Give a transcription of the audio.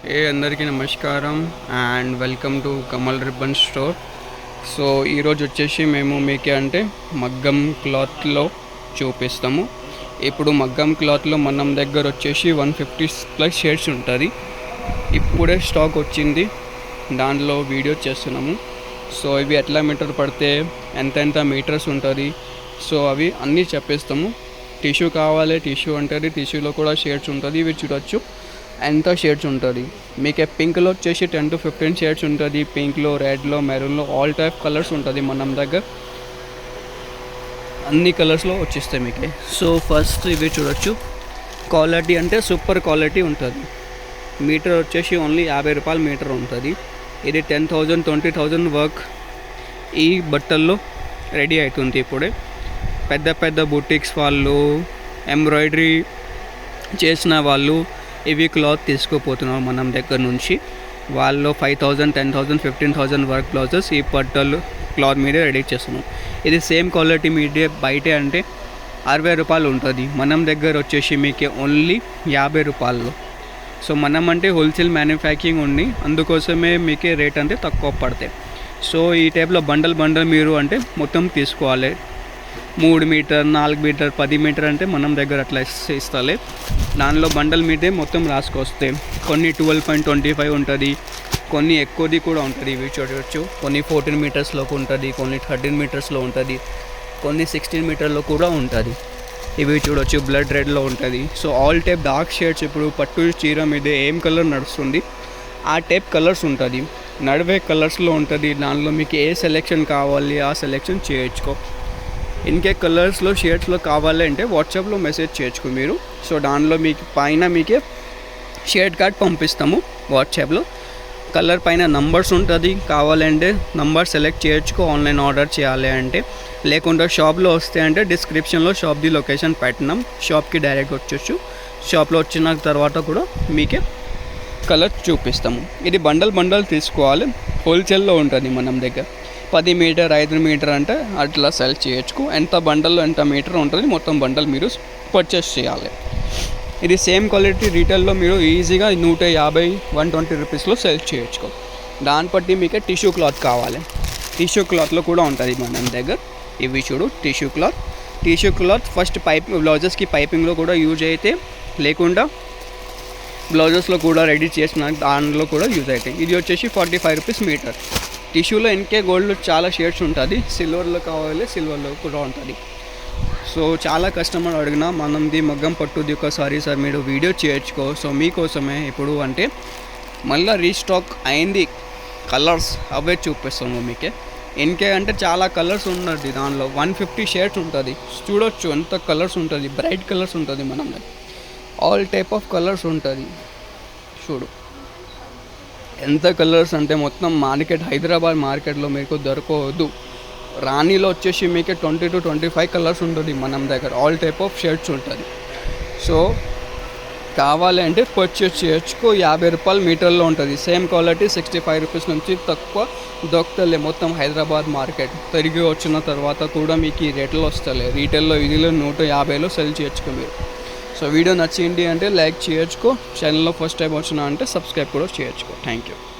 అందరికీ నమస్కారం and welcome to Kamal ribbon store. So ఈరోజు వచ్చేసి మేము మీకు అంటే మగ్గం క్లాత్లో చూపిస్తాము. ఇప్పుడు మగ్గం క్లాత్లో మనం దగ్గర వచ్చేసి 150+ షేడ్స్ ఉంటుంది. ఇప్పుడే స్టాక్ వచ్చింది, దాంట్లో వీడియో చేస్తున్నాము. సో ఇవి ఎట్లా మీటర్ పడితే ఎంత మీటర్స్ ఉంటుంది, సో అవి అన్నీ చెప్పేస్తాము. టిష్యూ కావాలి, టిష్యూ ఉంటుంది, టిష్యూలో కూడా షేడ్స్ ఉంటుంది. ఇవి చూడొచ్చు ఎంత షేడ్స్ ఉంటుంది. మీకు పింక్లో వచ్చేసి 10 to 15 షేడ్స్ ఉంటుంది. పింక్లో, రెడ్లో, మెరూన్లో ఆల్ టైప్ కలర్స్ ఉంటుంది మనం దగ్గర. అన్ని కలర్స్లో వచ్చేస్తాయి మీకు. సో ఫస్ట్ ఇవి చూడొచ్చు, క్వాలిటీ అంటే సూపర్ క్వాలిటీ ఉంటుంది. మీటర్ వచ్చేసి ఓన్లీ 50 రూపాయలు మీటర్ ఉంటుంది. ఇది 10,000 20,000 వర్క్ ఈ బట్టల్లో రెడీ అవుతుంది. ఇప్పుడే పెద్ద పెద్ద బుటిక్స్ వాళ్ళు, ఎంబ్రాయిడరీ చేసిన వాళ్ళు ఇవి క్లాత్ తీసుకుపోతున్నారు మనం దగ్గర నుంచి. వాళ్ళు 5,000 10,000 15,000 వర్క్ బ్లౌజెస్ ఈ బట్టలు క్లాత్ మీదే రెడీ చేస్తున్నాం. ఇది సేమ్ క్వాలిటీ మీదే బయట అంటే 60 రూపాయలు ఉంటుంది, మనం దగ్గర వచ్చేసి మీకు ఓన్లీ 50 రూపాయలు. సో మనం అంటే హోల్సేల్ మ్యానుఫ్యాక్చరింగ్ ఉంది, అందుకోసమే మీకే రేట్ అంటే తక్కువ పడతాయి. సో ఈ టైప్లో బండల్ మీరు అంటే మొత్తం తీసుకోవాలి. 3 మీటర్ 4 మీటర్ 10 మీటర్ అంటే మనం దగ్గర అట్లా ఇస్తాలే. దానిలో బండల్ మీదే మొత్తం రాసుకొస్తే కొన్ని 12.25 ఉంటుంది, కొన్ని ఎక్కువది కూడా ఉంటుంది. ఇవి చూడవచ్చు, కొన్ని 14 మీటర్స్లోకి ఉంటుంది, కొన్ని 13 మీటర్స్లో ఉంటుంది, కొన్ని 16 మీటర్లో కూడా ఉంటుంది. ఇవి చూడవచ్చు బ్లడ్ రెడ్లో ఉంటుంది. So all type dark shades, ఇప్పుడు పట్టు చీర మీద ఏం కలర్ నడుస్తుంది ఆ టైప్ కలర్స్ ఉంటుంది, నడివే కలర్స్లో ఉంటుంది. దానిలో మీకు ఏ సెలెక్షన్ కావాలి ఆ సెలెక్షన్ చేయొచ్చుకో. ఇన్కే కలర్స్లో షేడ్స్లో కావాలంటే వాట్సాప్లో మెసేజ్ చేయొచ్చు మీరు. సో దానిలో మీకు పైన మీకే షేడ్ కార్డ్ పంపిస్తాము వాట్సాప్లో. కలర్ పైన నంబర్స్ ఉంటుంది, కావాలంటే నంబర్ సెలెక్ట్ చేయొచ్చుకో ఆన్లైన్ ఆర్డర్ చేయాలి అంటే. లేకుండా షాప్లో వస్తే అంటే డిస్క్రిప్షన్లో షాప్ది లొకేషన్ పెట్టినాం, షాప్కి డైరెక్ట్ వచ్చేచ్చు. షాప్లో వచ్చిన తర్వాత కూడా మీకే కలర్ చూపిస్తాము. ఇది బండల్ తీసుకోవాలి, హోల్సేల్లో ఉంటుంది మనం దగ్గర. 10 మీటర్ 5 మీటర్ అంటే అట్లా సెల్ చేయొచ్చు. ఎంత బండల్లో ఎంత మీటర్ ఉంటుంది మొత్తం బండల్ మీరు పర్చేస్ చేయాలి. ఇది సేమ్ క్వాలిటీ రీటైల్లో మీరు ఈజీగా 150 120 రూపీస్లో సెల్ చేయొచ్చు. దాన్ని బట్టి మీకు టిష్యూ క్లాత్ కావాలి, టిష్యూ క్లాత్లో కూడా ఉంటుంది మన దగ్గర. ఇవి చూడు టిష్యూ క్లాత్ ఫస్ట్ బ్లౌజెస్కి పైపింగ్లో కూడా యూజ్ అయితే, లేకుండా బ్లౌజెస్లో కూడా రెడీ చేసిన దానిలో కూడా యూజ్ అవుతాయి. ఇది వచ్చేసి 45 రూపీస్ మీటర్. టిష్యూలో ఎన్కే గోల్డ్లో చాలా షేడ్స్ ఉంటుంది, సిల్వర్లో కావాలి సిల్వర్లో కూడా ఉంటుంది. సో చాలా కస్టమర్ అడిగినా మనది మగ్గం పట్టుది ఒకసారి సార్ మీరు వీడియో చేయొచ్చుకో. సో మీకోసమే ఇప్పుడు అంటే మళ్ళీ రీస్టాక్ అయింది కలర్స్, అవే చూపిస్తాము మీకే. ఎన్కే అంటే చాలా కలర్స్ ఉంటుంది, దానిలో 150 షేడ్స్ ఉంటుంది. చూడొచ్చు ఎంత కలర్స్ ఉంటుంది, బ్రైట్ కలర్స్ ఉంటుంది మనం ఆల్ టైప్ ఆఫ్ కలర్స్ ఉంటుంది. చూడు ఎంత కలర్స్ అంటే మొత్తం మార్కెట్, హైదరాబాద్ మార్కెట్లో మీకు దొరకవద్దు. రాణిలో వచ్చేసి మీకు 20 to 25 కలర్స్ ఉంటుంది మనం దగ్గర, ఆల్ టైప్ ఆఫ్ షర్ట్స్ ఉంటుంది. సో కావాలంటే పర్చేస్ చేయొచ్చుకో. 50 రూపాయలు మీటర్లో ఉంటుంది. సేమ్ క్వాలిటీ 65 రూపీస్ నుంచి తక్కువ దొరుకుతలే మొత్తం హైదరాబాద్ మార్కెట్. తిరిగి వచ్చిన తర్వాత కూడా మీకు ఈ రేట్లో వస్తలే. రీటైల్లో ఇదిలో 150లో సెల్ చేయొచ్చుకో మీరు. సో వీడియో నచ్చింది అంటే లైక్ చేయొచ్చుకో, ఛానల్లో ఫస్ట్ టైం వచ్చినా అంటే సబ్స్క్రైబ్ కూడా చేయొచ్చుకో. Thank you.